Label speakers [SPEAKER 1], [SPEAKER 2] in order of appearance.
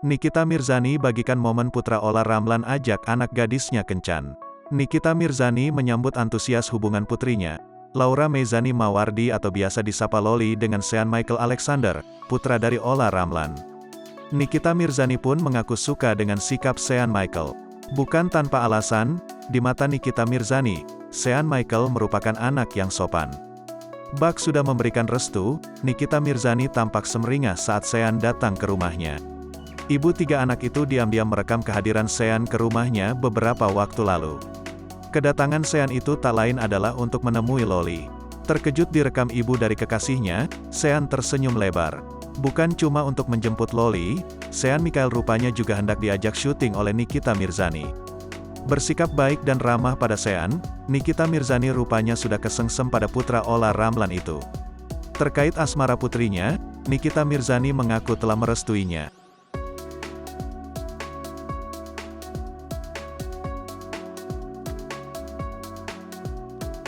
[SPEAKER 1] Nikita Mirzani bagikan momen putra Ola Ramlan ajak anak gadisnya kencan. Nikita Mirzani menyambut antusias hubungan putrinya, Laura Meizani Mawardi atau biasa disapa Loli dengan Sean Michael Alexander, putra dari Ola Ramlan. Nikita Mirzani pun mengaku suka dengan sikap Sean Michael. Bukan tanpa alasan, di mata Nikita Mirzani, Sean Michael merupakan anak yang sopan. Bak sudah memberikan restu, Nikita Mirzani tampak semeringah saat Sean datang ke rumahnya. Ibu tiga anak itu diam-diam merekam kehadiran Sean ke rumahnya beberapa waktu lalu. Kedatangan Sean itu tak lain adalah untuk menemui Loli. Terkejut direkam ibu dari kekasihnya, Sean tersenyum lebar. Bukan cuma untuk menjemput Loli, Sean Michael rupanya juga hendak diajak syuting oleh Nikita Mirzani. Bersikap baik dan ramah pada Sean, Nikita Mirzani rupanya sudah kesengsem pada putra Ola Ramlan itu. Terkait asmara putrinya, Nikita Mirzani mengaku telah merestuinya.